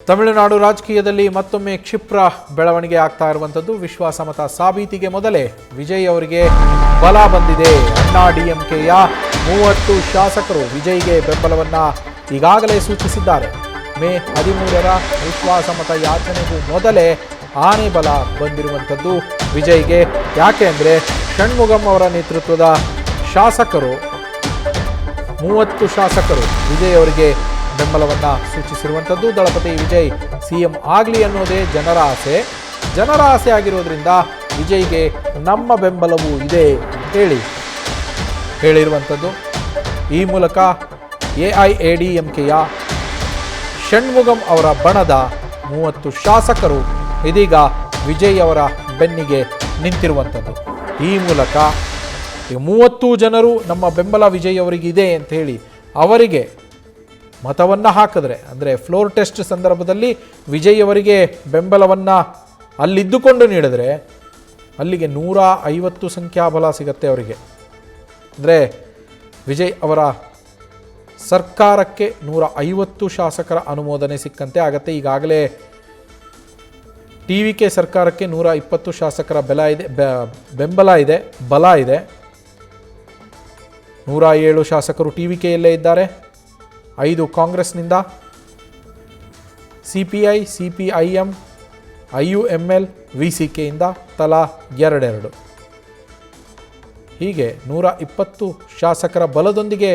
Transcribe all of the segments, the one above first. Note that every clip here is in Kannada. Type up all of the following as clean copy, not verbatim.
ತಮಿಳುನಾಡು ರಾಜಕೀಯದಲ್ಲಿ ಮತ್ತೊಮ್ಮೆ ಕ್ಷಿಪ್ರ ಬೆಳವಣಿಗೆ ಆಗ್ತಾ ಇರುವಂಥದ್ದು. ವಿಶ್ವಾಸಮತ ಸಾಬೀತಿಗೆ ಮೊದಲೇ ವಿಜಯ್ ಅವರಿಗೆ ಬಲ ಬಂದಿದೆ. ಅಣ್ಣಾ ಡಿಎಂಕೆಯ 30 ಶಾಸಕರು ವಿಜಯ್ಗೆ ಬೆಂಬಲವನ್ನು ಈಗಾಗಲೇ ಸೂಚಿಸಿದ್ದಾರೆ. ಮೇ 13ರ ವಿಶ್ವಾಸಮತ ಯಾಚನೆಗೂ ಮೊದಲೇ ಆನೆ ಬಲ ಬಂದಿರುವಂಥದ್ದು ವಿಜಯ್ಗೆ. ಯಾಕೆ ಅಂದರೆ ಷಣ್ಮುಗಂ ಅವರ ನೇತೃತ್ವದ ಶಾಸಕರು 30 ಶಾಸಕರು ವಿಜಯ್ ಅವರಿಗೆ ಬೆಂಬಲವನ್ನು ಸೂಚಿಸಿರುವಂಥದ್ದು. ದಳಪತಿ ವಿಜಯ್ ಸಿಎಂ ಆಗಲಿ ಅನ್ನೋದೇ ಜನರ ಆಸೆ ಆಗಿರೋದ್ರಿಂದ ವಿಜಯ್ಗೆ ನಮ್ಮ ಬೆಂಬಲವೂ ಇದೆ ಅಂತೇಳಿ ಹೇಳಿರುವಂಥದ್ದು. ಈ ಮೂಲಕ ಎಐಎಡಿಎಂಕೆಯ ಷಣ್ಮುಗಂ ಅವರ ಬಣದ 30 ಶಾಸಕರು ಇದೀಗ ವಿಜಯ್ ಅವರ ಬೆನ್ನಿಗೆ ನಿಂತಿರುವಂಥದ್ದು. ಈ ಮೂಲಕ 30 ಜನರು ನಮ್ಮ ಬೆಂಬಲ ವಿಜಯ್ ಅವರಿಗಿದೆ ಅಂತ ಹೇಳಿ ಅವರಿಗೆ ಮತವನ್ನು ಹಾಕಿದ್ರೆ, ಅಂದರೆ ಫ್ಲೋರ್ ಟೆಸ್ಟ್ ಸಂದರ್ಭದಲ್ಲಿ ವಿಜಯ್ ಅವರಿಗೆ ಬೆಂಬಲವನ್ನು ಅಲ್ಲಿದ್ದುಕೊಂಡು ನೀಡಿದ್ರೆ ಅಲ್ಲಿಗೆ 150 ಸಂಖ್ಯಾಬಲ ಸಿಗುತ್ತೆ ಅವರಿಗೆ. ಅಂದರೆ ವಿಜಯ್ ಅವರ ಸರ್ಕಾರಕ್ಕೆ 150 ಶಾಸಕರ ಅನುಮೋದನೆ ಸಿಕ್ಕಂತೆ ಆಗತ್ತೆ. ಈಗಾಗಲೇ TVK ಸರ್ಕಾರಕ್ಕೆ 120 ಶಾಸಕರ ಬೆಂಬಲ ಇದೆ, ಬಲ ಇದೆ. 107 ಶಾಸಕರು TVKಯಲ್ಲೇ ಇದ್ದಾರೆ, 5 ಕಾಂಗ್ರೆಸ್ನಿಂದ, CPI, CPIM, IUML, VCKಯಿಂದ ತಲಾ 2. ಹೀಗೆ 120 ಶಾಸಕರ ಬಲದೊಂದಿಗೆ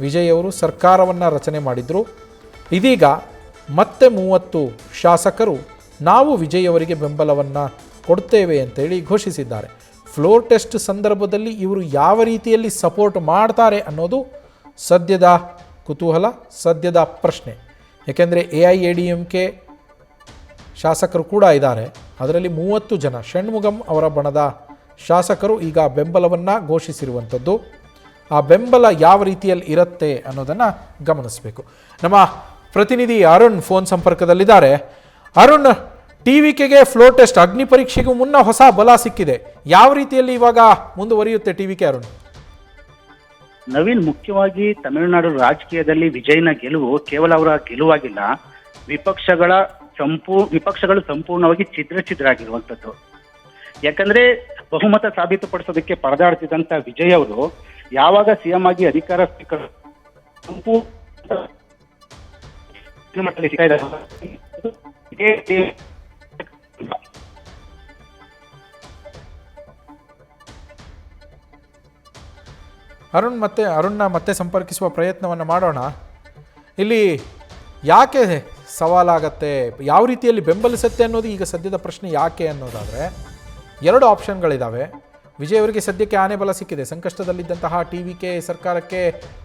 ವಿಜಯ್ ಅವರು ಸರ್ಕಾರವನ್ನು ರಚನೆ ಮಾಡಿದರು. ಇದೀಗ ಮತ್ತೆ 30 ಶಾಸಕರು ನಾವು ವಿಜಯ್ ಅವರಿಗೆ ಬೆಂಬಲವನ್ನು ಕೊಡ್ತೇವೆ ಅಂತೇಳಿ ಘೋಷಿಸಿದ್ದಾರೆ. ಫ್ಲೋರ್ ಟೆಸ್ಟ್ ಸಂದರ್ಭದಲ್ಲಿ ಇವರು ಯಾವ ರೀತಿಯಲ್ಲಿ ಸಪೋರ್ಟ್ ಮಾಡ್ತಾರೆ ಅನ್ನೋದು ಸದ್ಯದ ಕುತೂಹಲ, ಸದ್ಯದ ಪ್ರಶ್ನೆ. ಏಕೆಂದರೆ ಎಐಎಡಿಎಂಕೆ ಶಾಸಕರು ಕೂಡ ಇದ್ದಾರೆ. ಅದರಲ್ಲಿ 30 ಜನ ಷಣ್ಮುಗಂ ಅವರ ಬಣದ ಶಾಸಕರು ಈಗ ಬೆಂಬಲವನ್ನು ಘೋಷಿಸಿರುವಂಥದ್ದು. ಆ ಬೆಂಬಲ ಯಾವ ರೀತಿಯಲ್ಲಿ ಇರುತ್ತೆ ಅನ್ನೋದನ್ನು ಗಮನಿಸಬೇಕು. ನಮ್ಮ ಪ್ರತಿನಿಧಿ ಅರುಣ್ ಫೋನ್ ಸಂಪರ್ಕದಲ್ಲಿದ್ದಾರೆ. ಅರುಣ್, TVKಗೆ ಫ್ಲೋರ್ ಟೆಸ್ಟ್ ಅಗ್ನಿ ಪರೀಕ್ಷೆಗೂ ಮುನ್ನ ಹೊಸ ಬಲ ಸಿಕ್ಕಿದೆ. ಯಾವ ರೀತಿಯಲ್ಲಿ ಇವಾಗ ಮುಂದುವರಿಯುತ್ತೆ TVK ಅರುಣ್? ನವೀನ್, ಮುಖ್ಯವಾಗಿ ತಮಿಳುನಾಡು ರಾಜಕೀಯದಲ್ಲಿ ವಿಜಯ್ನ ಗೆಲುವು ಕೇವಲ ಅವರ ಗೆಲುವಾಗಿಲ್ಲ, ವಿಪಕ್ಷಗಳು ಸಂಪೂರ್ಣವಾಗಿ ಛಿದ್ರ ಆಗಿರುವಂಥದ್ದು. ಯಾಕಂದ್ರೆ ಬಹುಮತ ಸಾಬೀತುಪಡಿಸೋದಕ್ಕೆ ಪರದಾಡ್ತಿದ್ದಂತ ವಿಜಯ್ ಅವರು ಯಾವಾಗ ಸಿಎಂ ಆಗಿ ಅಧಿಕಾರ ಅರುಣ್ನ ಮತ್ತೆ ಸಂಪರ್ಕಿಸುವ ಪ್ರಯತ್ನವನ್ನು ಮಾಡೋಣ. ಇಲ್ಲಿ ಯಾಕೆ ಸವಾಲಾಗತ್ತೆ, ಯಾವ ರೀತಿಯಲ್ಲಿ ಬೆಂಬಲಿಸುತ್ತೆ ಅನ್ನೋದು ಈಗ ಸದ್ಯದ ಪ್ರಶ್ನೆ. ಯಾಕೆ ಅನ್ನೋದಾದರೆ 2 ಆಪ್ಷನ್ಗಳಿದ್ದಾವೆ. ವಿಜಯ್ ಅವರಿಗೆ ಸದ್ಯಕ್ಕೆ ಆನೆ ಬಲ ಸಿಕ್ಕಿದೆ. ಸಂಕಷ್ಟದಲ್ಲಿದ್ದಂತಹ TVK ಸರ್ಕಾರಕ್ಕೆ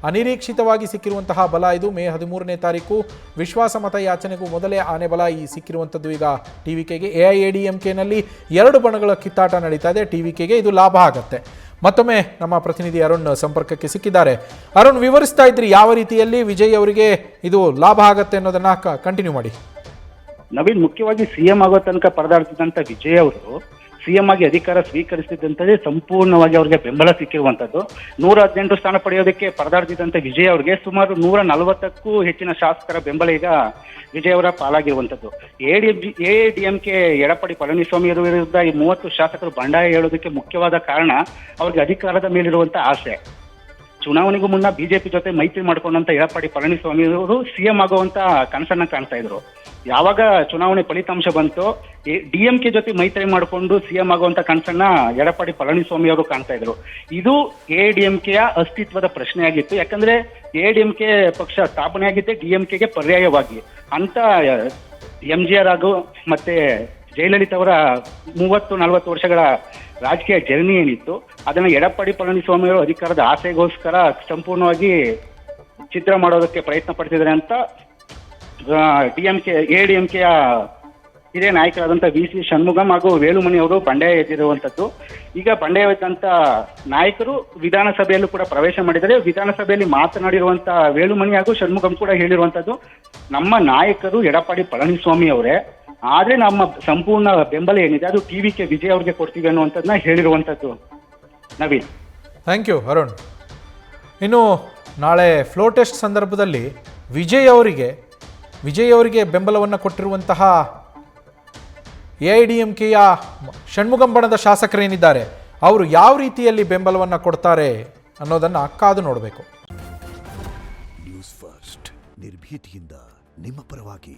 ಅನಿರೀಕ್ಷಿತವಾಗಿ ಸಿಕ್ಕಿರುವಂತಹ ಬಲ ಇದು. ಮೇ 13ನೇ ತಾರೀಕು ವಿಶ್ವಾಸಮತ ಯಾಚನೆಗೂ ಮೊದಲೇ ಆನೆ ಬಲ ಸಿಕ್ಕಿರುವಂಥದ್ದು ಈಗ TVKಗೆ. ಎಐಎಡಿಎಂಕೆನಲ್ಲಿ 2 ಬಣಗಳ ಕಿತ್ತಾಟ ನಡೀತಾ ಇದೆ. TVKಗೆ ಇದು ಲಾಭ ಆಗುತ್ತೆ. ಮತ್ತೊಮ್ಮೆ ನಮ್ಮ ಪ್ರತಿನಿಧಿ ಅರುಣ್ ಸಂಪರ್ಕಕ್ಕೆ ಸಿಕ್ಕಿದ್ದಾರೆ. ಅರುಣ್, ವಿವರಿಸ್ತಾ ಇದ್ರಿ ಯಾವ ರೀತಿಯಲ್ಲಿ ವಿಜಯ್ ಅವರಿಗೆ ಇದು ಲಾಭ ಆಗತ್ತೆ ಅನ್ನೋದನ್ನ ಕಂಟಿನ್ಯೂ ಮಾಡಿ. ನವೀನ್, ಮುಖ್ಯವಾಗಿ ಸಿಎಂ ಆಗೋ ತನಕ ಪರದಾಡ್ತಿದ್ದಂತ ವಿಜಯ್ ಅವರು ಸಿಎಂ ಆಗಿ ಅಧಿಕಾರ ಸ್ವೀಕರಿಸಿದಂತೆ ಸಂಪೂರ್ಣವಾಗಿ ಅವರಿಗೆ ಬೆಂಬಲ ಸಿಕ್ಕಿರುವಂತದ್ದು. 118 ಸ್ಥಾನ ಪಡೆಯೋದಕ್ಕೆ ಪರದಾಡ್ತಿದ್ದಂತ ವಿಜಯ್ ಅವರಿಗೆ ಸುಮಾರು 140ಕ್ಕೂ ಹೆಚ್ಚಿನ ಶಾಸಕರ ಬೆಂಬಲ ಈಗ ವಿಜಯ್ ಅವರ ಪಾಲಾಗಿರುವಂತದ್ದು. ಎಐಎಡಿಎಂಕೆ ಎಡಪ್ಪಾಡಿ ಪಳನಿಸ್ವಾಮಿ ಅವರ ವಿರುದ್ಧ ಈ 30 ಶಾಸಕರು ಬಂಡಾಯ ಹೇಳೋದಕ್ಕೆ ಮುಖ್ಯವಾದ ಕಾರಣ ಅವರಿಗೆ ಅಧಿಕಾರದ ಮೇಲಿರುವಂತ ಆಸೆ. ಚುನಾವಣೆಗೂ ಮುನ್ನ ಬಿಜೆಪಿ ಜೊತೆ ಮೈತ್ರಿ ಮಾಡ್ಕೊಂಡಂತ ಎಡಪ್ಪಾಡಿ ಪಳನಿಸ್ವಾಮಿ ಅವರು ಸಿಎಂ ಆಗುವಂತ ಕನಸನ್ನ ಕಾಣ್ತಾ ಇದ್ರು. ಯಾವಾಗ ಚುನಾವಣೆ ಫಲಿತಾಂಶ ಬಂತು, DMK ಜೊತೆ ಮೈತ್ರಿ ಮಾಡಿಕೊಂಡು ಸಿಎಂ ಆಗುವಂತ ಕನಸನ್ನ ಎಡಪ್ಪಾಡಿ ಪಳನಿಸ್ವಾಮಿ ಅವರು ಕಾಣ್ತಾ ಇದ್ರು. ಇದು ಎಐಎಡಿಎಂಕೆಯ ಅಸ್ತಿತ್ವದ ಪ್ರಶ್ನೆ ಆಗಿತ್ತು. ಯಾಕಂದ್ರೆ ಎಐಎಡಿಎಂಕೆ ಪಕ್ಷ ಸ್ಥಾಪನೆ ಆಗಿದ್ದೆ DMKಗೆ ಪರ್ಯಾಯವಾಗಿ. ಅಂತ MGR ಹಾಗೂ ಮತ್ತೆ ಜಯಲಲಿತಾ ಅವರ 30-40 ವರ್ಷಗಳ ರಾಜಕೀಯ ಜರ್ನಿ ಏನಿತ್ತು, ಅದನ್ನ ಎಡಪ್ಪಾಡಿ ಪಳನಿಸ್ವಾಮಿ ಅವರು ಅಧಿಕಾರದ ಆಸೆಗೋಸ್ಕರ ಸಂಪೂರ್ಣವಾಗಿ ಚಿತ್ರ ಮಾಡೋದಕ್ಕೆ ಪ್ರಯತ್ನ ಪಡ್ತಿದ್ದಾರೆ ಅಂತ ಎಐಎಡಿಎಂಕೆಯ ಹಿರಿಯ ನಾಯಕರಾದಂಥ VC ಷಣ್ಮುಗಂ ಹಾಗೂ ವೇಲುಮಣಿ ಅವರು ಬಂಡಾಯ ಎದ್ದಿರುವಂಥದ್ದು. ಈಗ ಬಂಡಾಯ ಎದ್ದಂತ ನಾಯಕರು ವಿಧಾನಸಭೆಯಲ್ಲೂ ಕೂಡ ಪ್ರವೇಶ ಮಾಡಿದರೆ, ವಿಧಾನಸಭೆಯಲ್ಲಿ ಮಾತನಾಡಿರುವಂತ ವೇಲುಮಣಿ ಹಾಗೂ ಷಣ್ಮುಗಂ ಕೂಡ ಹೇಳಿರುವಂಥದ್ದು, ನಮ್ಮ ನಾಯಕರು ಎಡಪ್ಪಾಡಿ ಪಳನಿಸ್ವಾಮಿ ಅವರೇ, ಆದ್ರೆ ನಮ್ಮ ಸಂಪೂರ್ಣ ಬೆಂಬಲ ಏನಿದೆ ಅದು TVK ವಿಜಯ್ ಅವ್ರಿಗೆ ಕೊಡ್ತೀವಿ ಅನ್ನುವಂಥದ್ದನ್ನ ಹೇಳಿರುವಂಥದ್ದು. Naveen, thank you Arun. ಇನ್ನು ನಾಳೆ ಫ್ಲೋರ್ ಟೆಸ್ಟ್ ಸಂದರ್ಭದಲ್ಲಿ ವಿಜಯ್ ಅವರಿಗೆ ವಿಜಯ್ ಅವರಿಗೆ ಬೆಂಬಲವನ್ನು ಕೊಟ್ಟಿರುವಂತಹ AIADMKಯ ಷಣ್ಮುಗಂ ಬಣದ ಶಾಸಕರೇನಿದ್ದಾರೆ ಅವರು ಯಾವ ರೀತಿಯಲ್ಲಿ ಬೆಂಬಲವನ್ನು ಕೊಡ್ತಾರೆ ಅನ್ನೋದನ್ನು ಕಾದು ನೋಡಬೇಕು. ನ್ಯೂಸ್ ಫಸ್ಟ್ ನಿರ್ಭೀತಿಯಿಂದ ನಿಮ್ಮ ಪರವಾಗಿ.